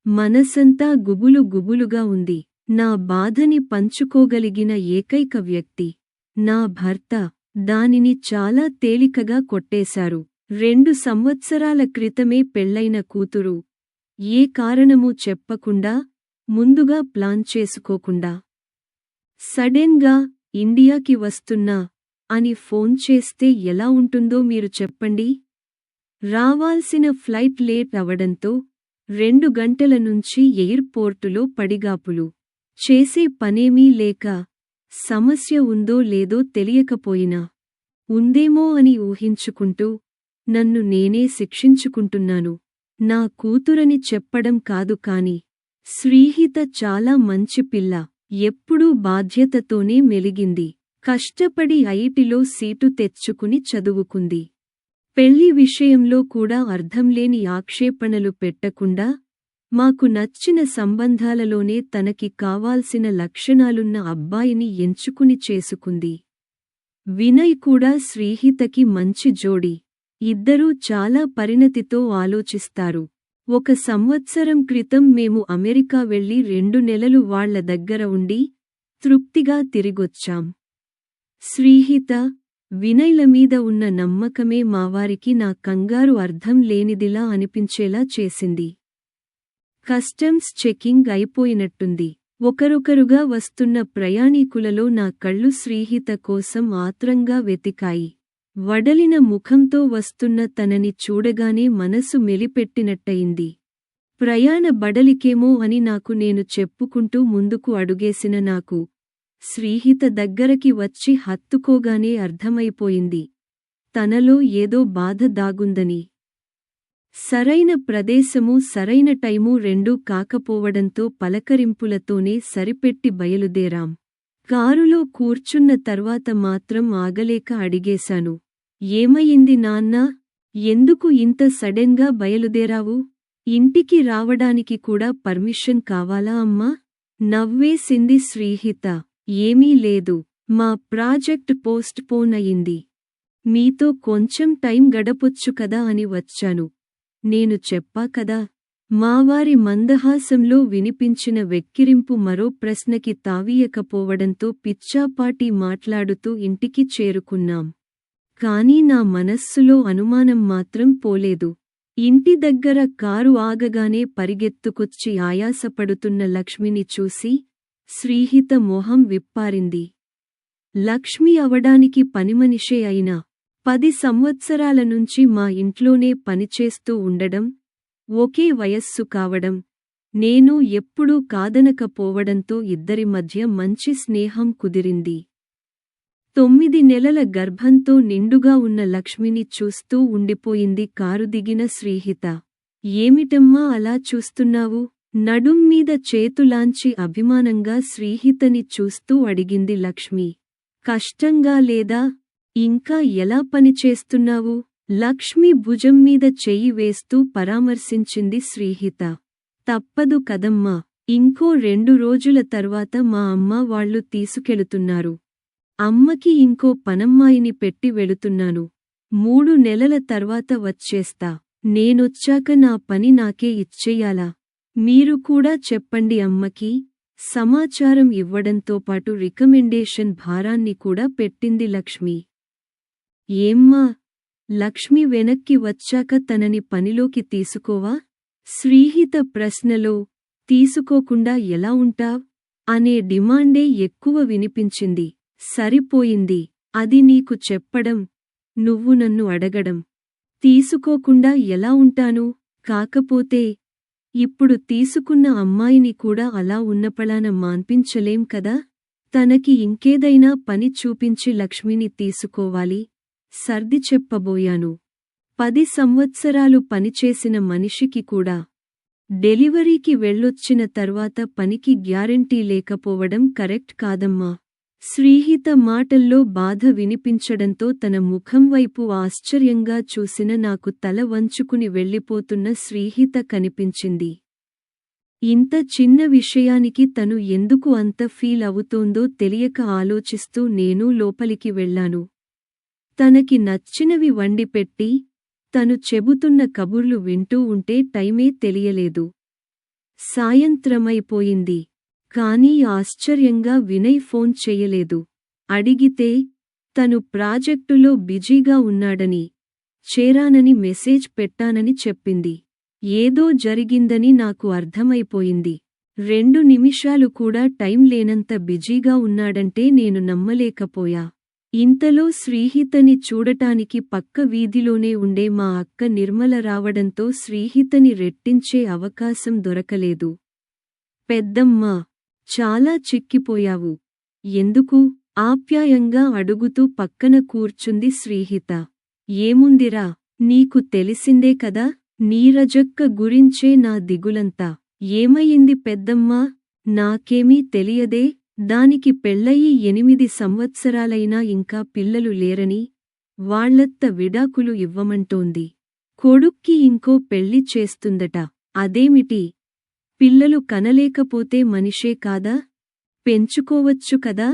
మనసంతా గుబులు గుబులుగా ఉంది. నా బాధని పంచుకోగలిగిన ఏకైక వ్యక్తి నా భర్త. దానిని చాలా తేలికగా కొట్టేశారు. 2 సంవత్సరాల క్రితమే పెళ్లైన కూతురు. ఏ కారణమూ చెప్పకుండా, ముందుగా ప్లాన్ చేసుకోకుండా, సడెన్గా ఇండియాకి వస్తున్నా అని ఫోన్ చేస్తే ఎలా ఉంటుందో మీరు చెప్పండి. రావాల్సిన ఫ్లైట్ లేట్ అవడంతో 2 గంటల నుంచి ఎయిర్పోర్టులో పడిగాపులు. చేసే పనేమీ లేక, సమస్య ఉందో లేదో తెలియకపోయినా, ఉందేమో అని ఊహించుకుంటూ, నన్ను నేనే శిక్షించుకుంటున్నాను. నా కూతురని చెప్పడం కాదు కాని, శ్రీహిత చాలా మంచి పిల్ల. ఎప్పుడూ బాధ్యతతోనే మెలిగింది. కష్టపడి ఐఐటిలో సీటు తెచ్చుకుని చదువుకుంది. పెళ్లి విషయంలో కూడా అర్థంలేని ఆక్షేపణలు పెట్టకుండా, మాకు నచ్చిన సంబంధాలలోనే తనకి కావాల్సిన లక్షణాలున్న అబ్బాయిని ఎంచుకుని చేసుకుంది. వినయ్ కూడా శ్రీహితకి మంచి జోడి. ఇద్దరూ చాలా పరిణతితో ఆలోచిస్తారు. 1 సంవత్సరం క్రితం మేము అమెరికా వెళ్లి 2 నెలలు వాళ్ల దగ్గర ఉండి, తృప్తిగా తిరిగొచ్చాం. శ్రీహిత, వినయ్ల మీద ఉన్న నమ్మకమే మావారికి నా కంగారు అర్థం లేనిదిలా అనిపించేలా చేసింది. కస్టమ్స్ చెకింగ్ అయిపోయినట్టుంది. ఒకరొకరుగా వస్తున్న ప్రయాణీకులలో నా కళ్ళు శ్రీహిత కోసం ఆత్రంగా వెతికాయి. వడలిన ముఖంతో వస్తున్న తనని చూడగానే మనసు మెలిపెట్టినట్టయింది. ప్రయాణ బడలికేమో అని నాకు నేను చెప్పుకుంటూ ముందుకు అడుగేసిన నాకు, శ్రీహిత దగ్గరకి వచ్చి హత్తుకోగానే అర్థమైపోయింది, తనలో ఏదో బాధ దాగుందని. సరైన ప్రదేశమూ సరైన టైమూ రెండూ కాకపోవడంతో పలకరింపులతోనే సరిపెట్టి బయలుదేరాం. కారులో కూర్చున్న తర్వాత మాత్రం ఆగలేక అడిగేశాను, ఏమయింది నాన్నా? ఎందుకు ఇంత సడెన్గా బయలుదేరావు? ఇంటికి రావడానికి కూడా పర్మిషన్ కావాలా అమ్మా? నవ్వేసింది శ్రీహిత. ఏమీ లేదు, మా ప్రాజెక్ట్ పోస్ట్ పోన్ అయింది. మీతో కొంచెం టైం గడపొచ్చు కదా అని వచ్చాను. నేను చెప్పా కదా. మావారి మందహాసంలో వినిపించిన వెక్కిరింపు మరో ప్రశ్నకి తావీయకపోవడంతో పిచ్చాపాటి మాట్లాడుతూ ఇంటికి చేరుకున్నాం. కానీ నా మనస్సులో అనుమానం మాత్రం పోలేదు. ఇంటి దగ్గర కారు ఆగగానే పరిగెత్తుకొచ్చి ఆయాసపడుతున్న లక్ష్మిని చూసి, శ్రీహిత మొహం విప్పారింది. లక్ష్మి అవడానికి పనిమనిషే అయినా, 10 సంవత్సరాల నుంచి మా ఇంట్లోనే పనిచేస్తూ ఉండడం, ఒకే వయస్సు కావడం, నేను ఎప్పుడూ కాదనకపోవడంతో ఇద్దరి మధ్య మంచి స్నేహం కుదిరింది. 9 నెలల గర్భంతో నిండుగా ఉన్న లక్ష్మిని చూస్తూ ఉండిపోయింది కారు దిగిన శ్రీహిత. ఏమిటమ్మా అలా చూస్తున్నావు? నడుం మీద చేతులాంచి అభిమానంగా శ్రీహితని చూస్తూ అడిగింది లక్ష్మి. కష్టంగా లేదా? ఇంకా ఎలా పనిచేస్తున్నావు? లక్ష్మి భుజం మీద చెయ్యి వేస్తూ పరామర్శించింది శ్రీహిత. తప్పదు కదమ్మా, ఇంకో 2 రోజుల తర్వాత మా అమ్మ వాళ్ళు తీసుకెళుతున్నారు. అమ్మకి ఇంకో పనమ్మాయిని పెట్టి వెళుతున్నాను. 3 నెలల తర్వాత వచ్చేస్తా. నేనొచ్చాక నా పని నాకే ఇచ్చెయ్యాలా? మీరు కూడా చెప్పండి అమ్మకి. సమాచారం ఇవ్వడంతో పాటు రికమెండేషన్ భారాన్ని కూడా పెట్టింది లక్ష్మి. ఏమ్మా, లక్ష్మి వెనక్కి వచ్చాక తనని పనిలోకి తీసుకోవా? శ్రీహిత ప్రశ్నలో, తీసుకోకుండా ఎలా ఉంటావ్? అనే డిమాండే ఎక్కువ వినిపించింది. సరిపోయింది, అది నీకు చెప్పడం, నువ్వు నన్ను అడగడం. తీసుకోకుండా ఎలా ఉంటాను? కాకపోతే, ఇప్పుడు తీసుకున్న అమ్మాయిని కూడా అలా ఉన్నపళాన మాన్పించలేం కదా? తనకి ఇంకేదైనా పని చూపించి లక్ష్మిని తీసుకోవాలి. సర్ది చెప్పబోయాను. 10 సంవత్సరాలు పనిచేసిన మనిషికి కూడా డెలివరీకి వెళ్ళొచ్చిన తర్వాత పనికి గ్యారెంటీ లేకపోవడం కరెక్ట్ కాదమ్మా. శ్రీహిత మాటల్లో బాధ వినిపించడంతో తన ముఖం వైపు ఆశ్చర్యంగా చూసిన నాకు తల వంచుకుని వెళ్ళిపోతున్న శ్రీహిత కనిపించింది. ఇంత చిన్న విషయానికి తను ఎందుకు అంత ఫీల్ అవుతోందో తెలియక ఆలోచిస్తూ నేను లోపలికి వెళ్ళాను. తనకి నచ్చినవి వండిపెట్టి, తను చెబుతున్న కబుర్లు వింటూ ఉంటే టైమే తెలియలేదు. సాయంత్రమైపోయింది. కానీ ఆశ్చర్యంగా వినయ్ ఫోన్ చెయ్యలేదు. అడిగితే తను ప్రాజెక్టులో బిజీగా ఉన్నాడని, చేరానని మెసేజ్ పెట్టానని చెప్పింది. ఏదో జరిగిందని నాకు అర్థమైపోయింది. 2 నిమిషాలు కూడా టైం లేనంత బిజీగా ఉన్నాడంటే నేను నమ్మలేకపోయా. ఇంతలో శ్రీహితని చూడటానికి పక్క వీధిలోనే ఉండే మా అక్క నిర్మల రావడంతో శ్రీహితని రెట్టించే అవకాశం దొరకలేదు. పెద్దమ్మా, చాలా చిక్కిపోయావు. ఎందుకు? ఆప్యాయంగా అడుగుతూ పక్కన కూర్చుంది శ్రీహిత. ఏముందిరా, నీకు తెలిసిందే కదా, నీరజక్క గురించే నా దిగులంతా. ఏమయింది పెద్దమ్మా? నాకేమీ తెలియదే. దానికి పెళ్ళయి 8 సంవత్సరాలైనా ఇంకా పిల్లలు లేరని, వాళ్ళత్త విడాకులు ఇవ్వమంటోంది. కొడుక్కి ఇంకో పెళ్లి చేస్తుందట. అదేమిటి? పిల్లలు కనలేకపోతే మనిషే కాదా? పెంచుకోవచ్చు కదా?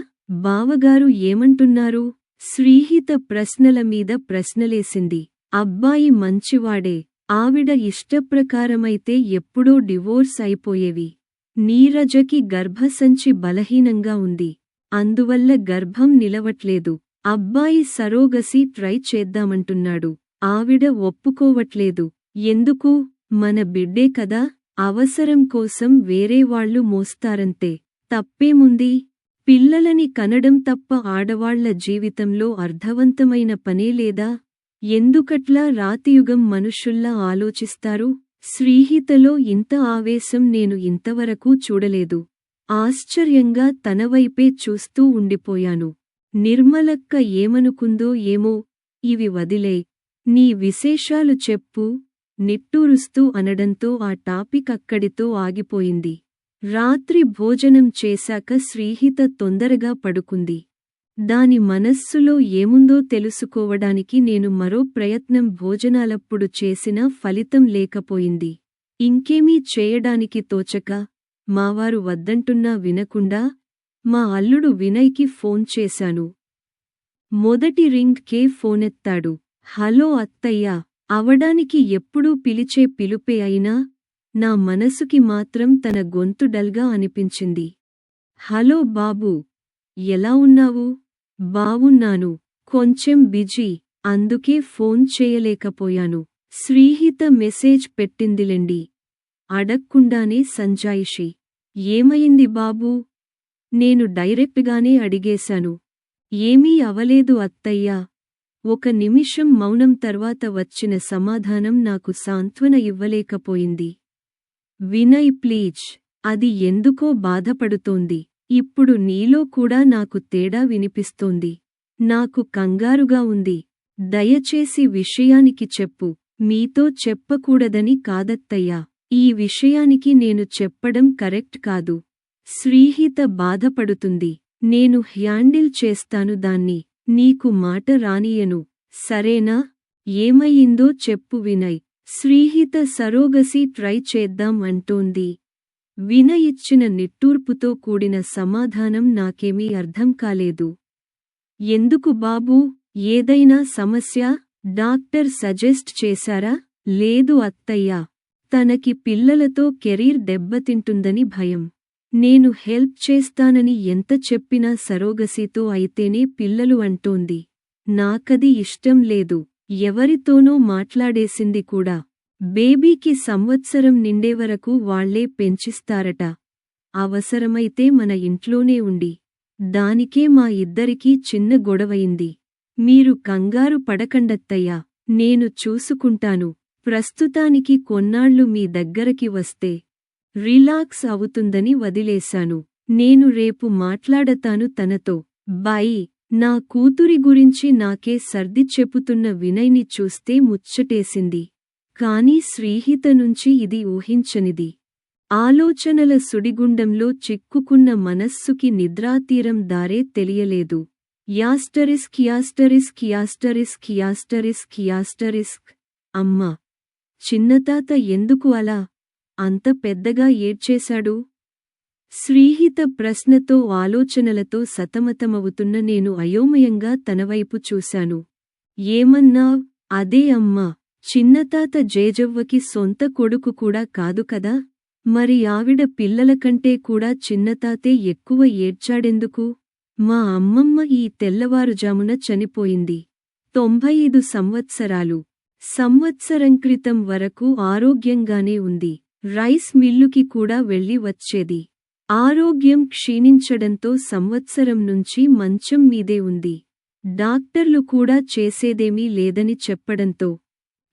బావగారు ఏమంటున్నారు? శ్రీహిత ప్రశ్నల మీద ప్రశ్నలేసింది. అబ్బాయి మంచివాడే. ఆవిడ ఇష్టప్రకారమైతే ఎప్పుడో డివోర్స్ అయిపోయేవి. నీరజకి గర్భసంచి బలహీనంగా ఉంది. అందువల్ల గర్భం నిలవట్లేదు. అబ్బాయి సరోగసి ట్రై చేద్దామంటున్నాడు. ఆవిడ ఒప్పుకోవట్లేదు. ఎందుకు? మన బిడ్డే కదా, అవసరం కోసం వేరేవాళ్లు మోస్తారంతే. తప్పేముంది? పిల్లలని కనడం తప్ప ఆడవాళ్ల జీవితంలో అర్థవంతమైన పనే లేదా? ఎందుకట్లా రాతియుగం మనుషుల్లా ఆలోచిస్తారు? శ్రీహితలో ఇంత ఆవేశం నేను ఇంతవరకూ చూడలేదు. ఆశ్చర్యంగా తనవైపే చూస్తూ ఉండిపోయాను. నిర్మలక్క ఏమనుకుందో ఏమో. ఇవి వదిలేయ్, నీ విశేషాలు చెప్పు నిట్టూరుస్తూ అనడంతో ఆ టాపిక్ అక్కడితో ఆగిపోయింది. రాత్రి భోజనం చేశాక శ్రీహిత తొందరగా పడుకుంది. దాని మనస్సులో ఏముందో తెలుసుకోవడానికి నేను మరో ప్రయత్నం భోజనాలప్పుడు చేసినా ఫలితం లేకపోయింది. ఇంకేమీ చేయడానికి తోచక, మావారు వద్దంటున్నా వినకుండా, మా అల్లుడు వినయ్కి ఫోన్ చేశాను. మొదటి రింగ్కే ఫోనెత్తాడు. హలో అత్తయ్యా అవడానికి ఎప్పుడూ పిలిచే పిలుపే అయినా, నా మనసుకి మాత్రం తన గొంతు డల్గా అనిపించింది. హలో బాబూ, ఎలా ఉన్నావు? బావున్నాను. కొంచెం బిజీ, అందుకే ఫోన్ చేయలేకపోయాను. శ్రీహిత మెసేజ్ పెట్టిందిలెండి. అడక్కుండానే సంజాయిషి. ఏమయింది బాబూ? నేను డైరెక్ట్గానే అడిగేశాను. ఏమీ అవలేదు అత్తయ్యా. ఒక నిమిషం మౌనం తర్వాత వచ్చిన సమాధానం నాకు సాంత్వన ఇవ్వలేకపోయింది. వినయ్ ప్లీజ్. అది ఎందుకో బాధపడుతోంది. ఇప్పుడు నీలో కూడా నాకు తేడా వినిపిస్తోంది. నాకు కంగారుగా ఉంది. దయచేసి విషయానికి చెప్పు. మీతో చెప్పకూడదని కాదత్తయ్యా. ఈ విషయానికి నేను చెప్పడం కరెక్ట్ కాదు. శ్రీహిత బాధపడుతుంది. నేను హ్యాండిల్ చేస్తాను దాన్ని. నీకు మాట రానియను. సరేనా? ఏమయిందో చెప్పు వినయ్. శ్రీహిత సరోగసి ట్రై చేద్దాం అంటోంది. వినయ్ ఇచ్చిన నిట్టూర్పుతో కూడిన సమాధానం నాకేమీ అర్థం కాలేదు. ఎందుకు బాబూ? ఏదైనా సమస్య? డాక్టర్ సజెస్ట్ చేశారా? లేదు అత్తయ్యా. తనకి పిల్లలతో కెరీర్ దెబ్బతింటుందని భయం. నేను హెల్ప్ చేస్తానని ఎంత చెప్పినా సరోగసితో అయితేనే పిల్లలు అంటోంది. నాకది ఇష్టం లేదు. ఎవరితోనో మాట్లాడేసింది కూడా. బేబీకి సంవత్సరం నిండేవరకు వాళ్లే పెంచిస్తారట. అవసరమైతే మన ఇంట్లోనే ఉండి. దానికే మా ఇద్దరికీ చిన్న గొడవయింది. మీరు కంగారు పడకండత్తయ్యా, నేను చూసుకుంటాను. ప్రస్తుతానికి కొన్నాళ్లు మీ దగ్గరకి వస్తే రిలాక్స్ అవుతుందని వదిలేశాను. నేను రేపు మాట్లాడతాను తనతో. బాయ్. నా కూతురి గురించి నాకే సర్ది చెప్పుతున్న వినయ్ని చూస్తే ముచ్చటేసింది. కాని శ్రీహిత నుంచి ఇది ఊహించనిది. ఆలోచనల సుడిగుండంలో చిక్కుకున్న మనస్సుకి నిద్రాతీరం దారే తెలియలేదు. యాస్టరిస్క్. అమ్మా, చిన్నతాత ఎందుకు అలా అంత పెద్దగా ఏడ్చేశాడు? శ్రీహిత ప్రశ్నతో ఆలోచనలతో సతమతమవుతున్న నేను అయోమయంగా తనవైపు చూశాను. ఏమన్నావ్? అదే అమ్మా, చిన్నతాత జేజవ్వకి సొంత కొడుకు కూడా కాదు కదా. మరి ఆవిడ పిల్లలకంటే కూడా చిన్నతాతే ఎక్కువ ఏడ్చాడెందుకు? మా అమ్మమ్మ ఈ తెల్లవారుజామున చనిపోయింది. 95 సంవత్సరాలు. సంవత్సరం క్రితం వరకు ఆరోగ్యంగానే ఉంది. రైస్ మిల్లుకి కూడా వెళ్ళి వచ్చేది. ఆరోగ్యం క్షీణించడంతో సంవత్సరం నుంచి మంచం మీదే ఉంది. డాక్టర్లు కూడా చేసేదేమీ లేదని చెప్పడంతో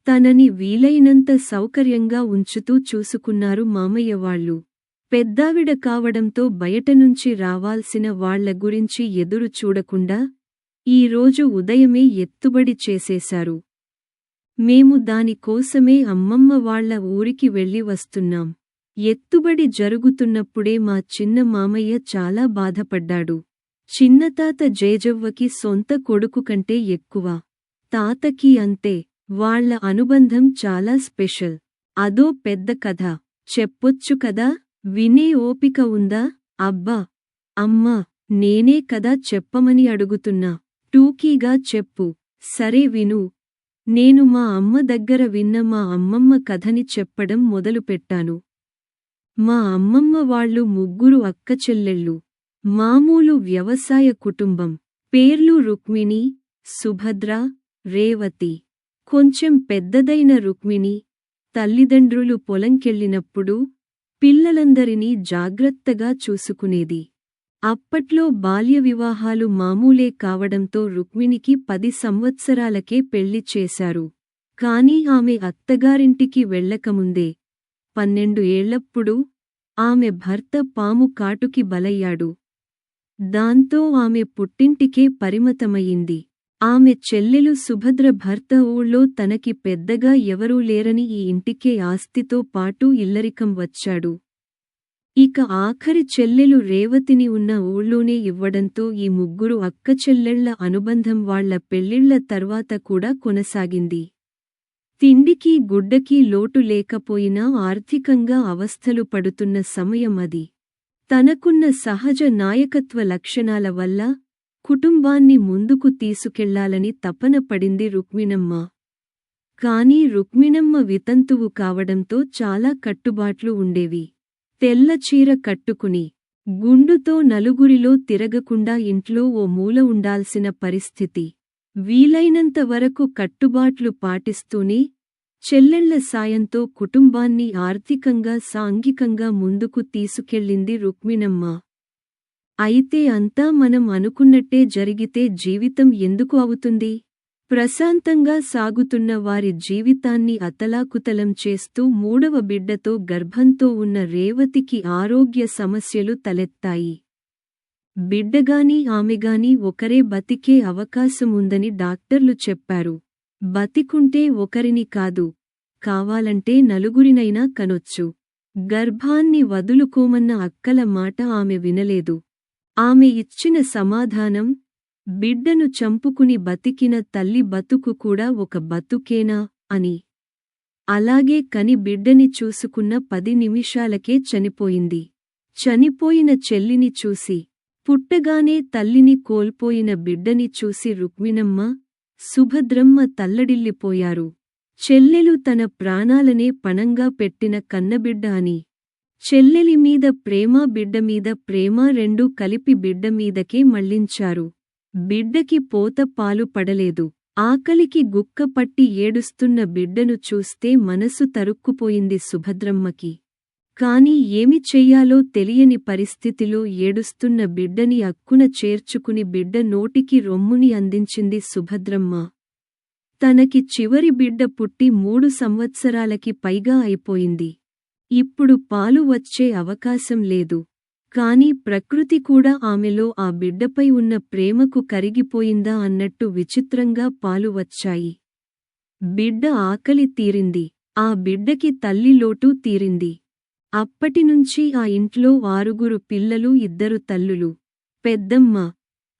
తనని వీలైనంత సౌకర్యంగా ఉంచుతూ చూసుకున్నారు మామయ్య వాళ్ళు. పెద్దావిడ కావడంతో బయటనుంచి రావాల్సిన వాళ్ల గురించి ఎదురు చూడకుండా ఈరోజు ఉదయమే ఎత్తుబడి చేసేశారు. మేము దానికోసమే అమ్మమ్మ వాళ్ల ఊరికి వెళ్ళి వస్తున్నాం. ఎత్తుబడి జరుగుతున్నప్పుడే మా చిన్న మామయ్య చాలా బాధపడ్డాడు. చిన్నతాత జేజవ్వకి సొంత కొడుకు కంటే ఎక్కువ. తాతకి అంతే. వాళ్ల అనుబంధం చాలా స్పెషల్. అదో పెద్ద కథ. చెప్పొచ్చు కదా? వినే ఓపిక ఉందా? అబ్బా! అమ్మా! నేనే కదా చెప్పమని అడుగుతున్నా. టూకీగా చెప్పు. సరే విను. నేను మా అమ్మ దగ్గర విన్న మా అమ్మమ్మ కథని చెప్పడం మొదలుపెట్టాను. మా అమ్మమ్మ వాళ్ళు ముగ్గురు అక్కచెల్లెళ్ళు. మామూలు వ్యవసాయ కుటుంబం. పేర్లు రుక్మిణి, సుభద్ర, రేవతి. కొంచెం పెద్దదైన రుక్మిణి తల్లిదండ్రులు పొలంకెళ్ళినప్పుడు పిల్లలందరినీ జాగ్రత్తగా చూసుకునేది. అప్పట్లో బాల్య వివాహాలు మామూలే కావడంతో రుక్మిణికి 10 సంవత్సరాలకే పెళ్లి చేశారు. కాని ఆమె అత్తగారింటికి వెళ్ళకముందే 12 ఏళ్లప్పుడు ఆమె భర్త పాము కాటుకి బలయ్యాడు. దాంతో ఆమె పుట్టింటికే పరిమితమయ్యింది. ఆమె చెల్లెలు సుభద్ర భర్త ఊళ్ళో తనకి పెద్దగా ఎవరూ లేరని ఈ ఇంటికే ఆస్తితో పాటు ఇల్లరికం వచ్చాడు. ఇక ఆఖరి చెల్లెలు రేవతిని ఉన్న ఊళ్ళోనే ఇవ్వడంతో ఈ ముగ్గురు అక్కచెల్లెళ్ల అనుబంధం వాళ్ల పెళ్ళిళ్ల తర్వాత కూడా కొనసాగింది. తిండికి గుడ్డకి లోటు లేకపోయినా ఆర్థికంగా అవస్థలు పడుతున్న సమయం అది. తనకున్న సహజ నాయకత్వ లక్షణాల వల్ల కుటుంబాన్ని ముందుకు తీసుకెళ్లాలని తపన పడింది రుక్మిణమ్మ. కాని రుక్మిణమ్మ వితంతువు కావడంతో చాలా కట్టుబాట్లు ఉండేవి. తెల్ల చీర కట్టుకుని గుండుతో నలుగురిలో తిరగకుండా ఇంట్లో ఓ మూల ఉండాల్సిన పరిస్థితి. వీలైనంత వరకు కట్టుబాట్లు పాటిస్తూనే చెల్లెళ్ల సాయంతో కుటుంబాన్ని ఆర్థికంగా సాంఘికంగా ముందుకు తీసుకెళ్ళింది రుక్మిణమ్మ. అయితే అంతా మనం అనుకున్నట్టే జరిగితే జీవితం ఎందుకు అవుతుంది? ప్రశాంతంగా సాగుతున్న వారి జీవితాన్ని అతలాకుతలం చేస్తూ 3వ బిడ్డతో గర్భంతో ఉన్న రేవతికి ఆరోగ్య సమస్యలు తలెత్తాయి. బిడ్డగాని ఆమెగాని ఒకరే బతికే అవకాశముందని డాక్టర్లు చెప్పారు. బతికుంటే ఒకరిని కాదు, కావాలంటే నలుగురినైనా కనొచ్చు. గర్భాన్ని వదులుకోమన్న అక్కల మాట ఆమె వినలేదు. ఆమె ఇచ్చిన సమాధానం, బిడ్డను చంపుకుని బతికిన తల్లి బతుకు కూడా ఒక బతుకేనా అని. అలాగే కని బిడ్డని చూసుకున్న 10 నిమిషాలకే చనిపోయింది. చనిపోయిన చెల్లిని చూసి, పుట్టగానే తల్లిని కోల్పోయిన బిడ్డని చూసి రుక్మిణమ్మ, సుభద్రమ్మ తల్లడిల్లిపోయారు. చెల్లెలు తన ప్రాణాలనే పణంగా పెట్టిన కన్నబిడ్డ అని. చెల్లెలి మీద ప్రేమ బిడ్డమీద ప్రేమ రెండూ కలిపి బిడ్డమీదకే మళ్లించారు. బిడ్డకి పోత పాలు పడలేదు. ఆకలికి గుక్క పట్టి ఏడుస్తున్న బిడ్డను చూస్తే మనసు తరుక్కుపోయింది సుభద్రమ్మకి. కాని ఏమి చెయ్యాలో తెలియని పరిస్థితిలో ఏడుస్తున్న బిడ్డని అక్కున చేర్చుకుని బిడ్డ నోటికి రొమ్ముని అందించింది సుభద్రమ్మ. తనకి చివరి బిడ్డ పుట్టి 3 సంవత్సరాలకి పైగా అయిపోయింది. ఇప్పుడు పాలు వచ్చే అవకాశం లేదు. కాని ప్రకృతి కూడా ఆమెలో ఆ బిడ్డపై ఉన్న ప్రేమకు కరిగిపోయిందా అన్నట్టు విచిత్రంగా పాలు వచ్చాయి. బిడ్డ ఆకలి తీరింది. ఆ బిడ్డకి తల్లి లోటు తీరింది. అప్పటినుంచి ఆ ఇంట్లో 6 పిల్లలు, 2 తల్లులు. పెద్దమ్మ,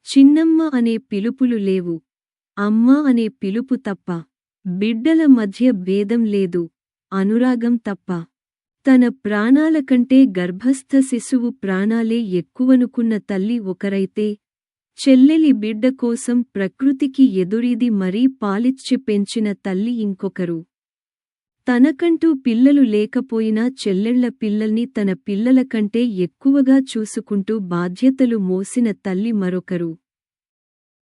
చిన్నమ్మ అనే పిలుపులు లేవు. అమ్మ అనే పిలుపు తప్ప. బిడ్డల మధ్య భేదం లేదు, అనురాగం తప్ప. తన ప్రాణాల కంటే గర్భస్థ శిశువు ప్రాణాలే ఎక్కువనుకున్న తల్లి ఒకరైతే, చెల్లెలి బిడ్డ కోసం ప్రకృతికి ఎదురీది మరీ పాలిచ్చి పెంచిన తల్లి ఇంకొకరు. తనకంటూ పిల్లలు లేకపోయినా చెల్లెళ్ల పిల్లల్ని తన పిల్లల కంటే ఎక్కువగా చూసుకుంటూ బాధ్యతలు మోసిన తల్లి మరొకరు.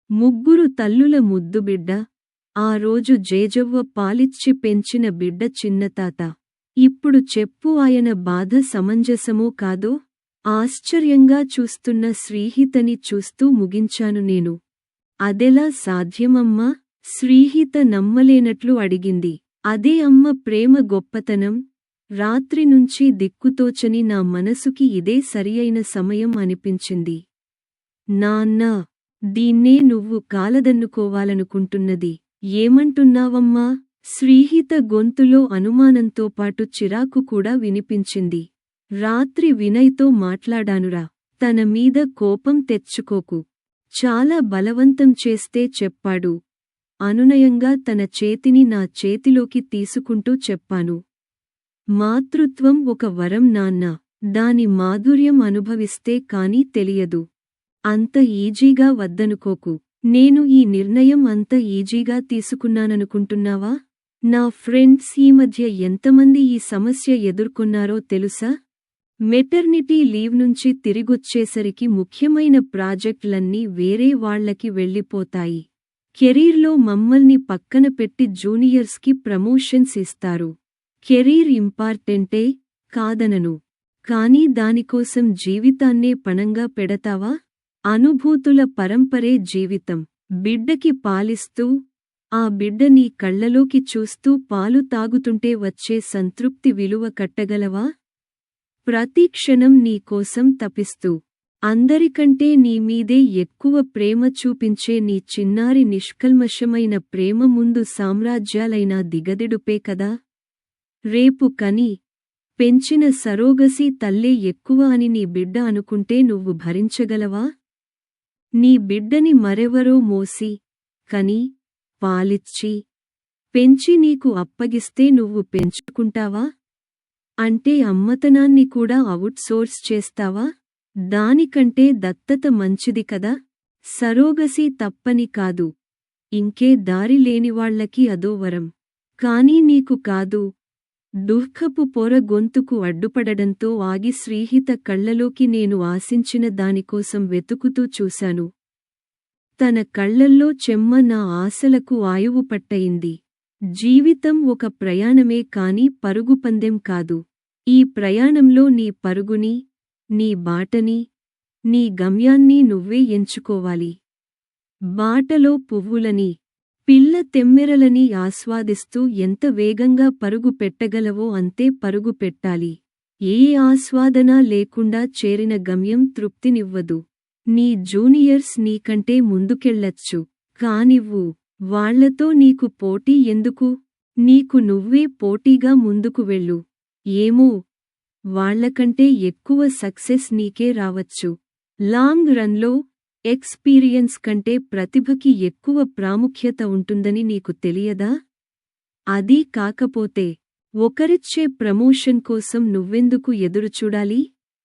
ముగ్గురు తల్లుల ముద్దుబిడ్డ, ఆ రోజు జేజవ్వ పాలిచ్చి పెంచిన బిడ్డ చిన్నతాత. ఇప్పుడు చెప్పు ఆయన బాధ సమంజసమో కాదో? ఆశ్చర్యంగా చూస్తున్న శ్రీహితని చూస్తూ ముగించాను నేను. అదెలా సాధ్యమమ్మా? శ్రీహిత నమ్మలేనట్లు అడిగింది. అదే అమ్మ ప్రేమ గొప్పతనం. రాత్రి నుంచి దిక్కుతోచని నా మనసుకి ఇదే సరియైన సమయం అనిపించింది. నాన్నా, దీన్నే నువ్వు కాలదన్నుకోవాలనుకుంటున్నది. ఏమంటున్నావమ్మా? శ్రీహిత గొంతులో అనుమానంతో పాటు చిరాకు కూడా వినిపించింది. రాత్రి వినయ్తో మాట్లాడానురా. తన మీద కోపం తెచ్చుకోకు. చాలా బలవంతం చేస్తే చెప్పాడు. అనునయంగా తన చేతిని నా చేతిలోకి తీసుకుంటూ చెప్పాను. మాతృత్వం ఒక వరం నాన్నా. దాని మాధుర్యం అనుభవిస్తే కానీ తెలియదు. అంత ఈజీగా వద్దనుకోకు. నేను ఈ నిర్ణయం అంత ఈజీగా తీసుకున్నాననుకుంటున్నావా? నా ఫ్రెండ్స్ ఈ మధ్య ఎంతమంది ఈ సమస్య ఎదుర్కొన్నారో తెలుసా? మెటర్నిటీ లీవ్ నుంచి తిరిగొచ్చేసరికి ముఖ్యమైన ప్రాజెక్టులన్నీ వేరే వాళ్లకి వెళ్ళిపోతాయి. కెరీర్లో మమ్మల్ని పక్కన పెట్టి జూనియర్స్కి ప్రమోషన్స్ ఇస్తారు. కెరీర్ ఇంపార్టెంటే, కాదనను. కానీ దానికోసం జీవితాన్నే పణంగా పెడతావా? అనుభూతుల పరంపరే జీవితం. బిడ్డకి పాలిస్తూ, ఆ బిడ్డ నీ కళ్లలోకి చూస్తూ పాలు తాగుతుంటే వచ్చే సంతృప్తి విలువ కట్టగలవా? ప్రతి క్షణం నీ కోసం తపిస్తూ, అందరికంటే నీ మీదే ఎక్కువ ప్రేమ చూపించే నీ చిన్నారి నిష్కల్మషమైన ప్రేమ ముందు సామ్రాజ్యాలైనా దిగదిడుపే కదా? రేపు కని పెంచిన సరోగసి తల్లే ఎక్కువ అని నీ బిడ్డ అనుకుంటే నువ్వు భరించగలవా? నీ బిడ్డని మరెవరో మోసి, కని, పాలిచ్చి, పెంచి నీకు అప్పగిస్తే నువ్వు పెంచుకుంటావా? అంటే అమ్మతనాన్ని కూడా అవుట్ సోర్స్ చేస్తావా? దానికంటే దత్తత మంచిది కదా? సరోగసి తప్పని కాదు. ఇంకే దారి లేనివాళ్లకి అదో వరం. కానీ నీకు కాదు. దుఃఖపు పొర గొంతుకు అడ్డుపడడంతో ఆగి శ్రీహిత కళ్లలోకి నేను ఆశించిన దానికోసం వెతుకుతూ చూశాను. తన కళ్లల్లో చెమ్మ నా ఆశలకు ఆయువు పట్టయింది. జీవితం ఒక ప్రయాణమే కాని పరుగుపందెం కాదు. ఈ ప్రయాణంలో నీ పరుగుని, నీ బాటని, నీ గమ్యాన్ని నువ్వే ఎంచుకోవాలి. బాటలో పువ్వులని, పిల్ల తెమ్మెరలని ఆస్వాదిస్తూ ఎంత వేగంగా పరుగు పెట్టగలవో అంతే పరుగు పెట్టాలి. ఏ ఆస్వాదన లేకుండా చేరిన గమ్యం తృప్తినివ్వదు. నీ జూనియర్స్ నీకంటే ముందుకెళ్లొచ్చు, కానివ్వు. వాళ్లతో నీకు పోటీ ఎందుకు? నీకు నువ్వే పోటీగా ముందుకు వెళ్ళు. ఏమో, వాళ్లకంటే ఎక్కువ సక్సెస్ నీకే రావచ్చు. లాంగ్ రన్లో ఎక్స్పీరియన్స్ కంటే ప్రతిభకి ఎక్కువ ప్రాముఖ్యత ఉంటుందని నీకు తెలియదా? అదీ కాకపోతే ఒకరిచ్చే ప్రమోషన్ కోసం నువ్వెందుకు ఎదురుచూడాలి?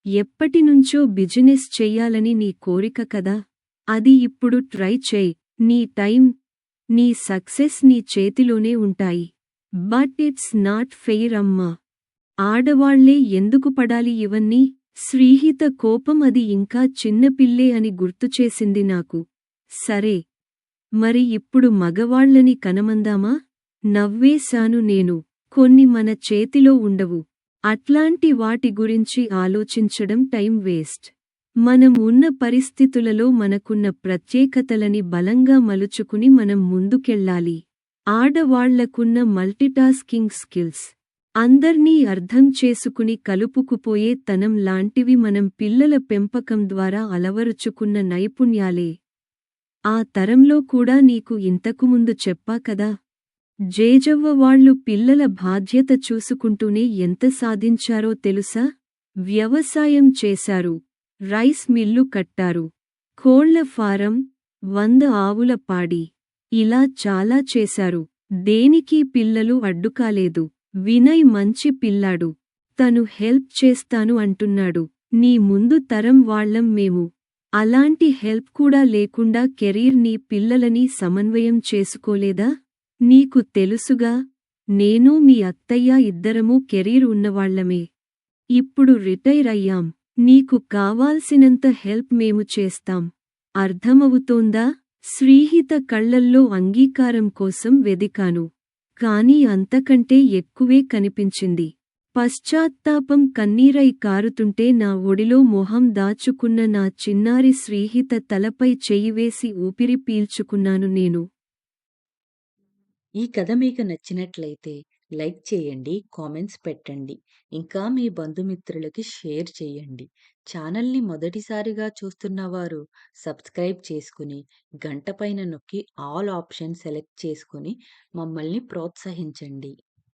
ఎప్పటినుంచో బిజినెస్ చెయ్యాలని నీ కోరిక కదా? అది ఇప్పుడు ట్రై చెయ్. నీ టైం, నీ సక్సెస్ నీ చేతిలోనే ఉంటాయి. బట్ ఇట్స్ నాట్ ఫెయిర్ అమ్మా. ఆడవాళ్లే ఎందుకు పడాలి ఇవన్నీ? శ్రీహిత కోపం అది ఇంకా చిన్నపిల్లే అని గుర్తుచేసింది నాకు. సరే, మరి ఇప్పుడు మగవాళ్లని కనమందామా? నవ్వేశాను నేను. కొన్ని మన చేతిలో ఉండవు. అట్లాంటి వాటి గురించి ఆలోచించడం టైం వేస్ట్. మనం ఉన్న పరిస్థితులలో మనకున్న ప్రత్యేకతలని బలంగా మలుచుకుని మనం ముందుకెళ్ళాలి. ఆడవాళ్లకున్న మల్టీటాస్కింగ్ స్కిల్స్, అందర్నీ అర్థం చేసుకుని కలుపుకుపోయే తనం లాంటివి మనం పిల్లల పెంపకం ద్వారా అలవరుచుకున్న నైపుణ్యాలే. ఆ తరంలో కూడా నీకు ఇంతకుముందు చెప్పా కదా? జేజవ్వ వాళ్లు పిల్లల బాధ్యత చూసుకుంటూనే ఎంత సాధించారో తెలుసా? వ్యవసాయం చేశారు, రైస్ మిల్లు కట్టారు, కోళ్ల ఫారం, 100 ఆవుల పాడి. ఇలా చాలా చేశారు. దేనికీ పిల్లలు అడ్డుకాలేదు. వినయ్ మంచి పిల్లాడు. తను హెల్ప్ చేస్తాను అంటున్నాడు. నీ ముందు తరం వాళ్లం మేము. అలాంటి హెల్ప్ కూడా లేకుండా కెరీర్ నీ పిల్లలని సమన్వయం చేసుకోలేదా? నీకు తెలుసుగా, నేను మీ అత్తయ్య ఇద్దరమూ కెరీర్ ఉన్నవాళ్లమే. ఇప్పుడు రిటైర్ అయ్యాం. నీకు కావాల్సినంత హెల్ప్ మేము చేస్తాం. అర్థమవుతోందా? శ్రీహిత కళ్ళల్లో అంగీకారం కోసం వెదికాను. కాని అంతకంటే ఎక్కువే కనిపించింది. పశ్చాత్తాపం కన్నీరై కారుతుంటే నా ఒడిలో మొహం దాచుకున్న నా చిన్నారి శ్రీహిత తలపై చెయ్యివేసి ఊపిరి పీల్చుకున్నాను నేను. ఈ కథ మీకు నచ్చినట్లయితే లైక్ చేయండి, కామెంట్స్ పెట్టండి. ఇంకా మీ బంధుమిత్రులకి షేర్ చేయండి. ఛానల్‌ని మొదటిసారిగా చూస్తున్నవారు సబ్స్క్రైబ్ చేసుకుని, గంట పైన నొక్కి ఆల్ ఆప్షన్ సెలెక్ట్ చేసుకొని మమ్మల్ని ప్రోత్సహించండి.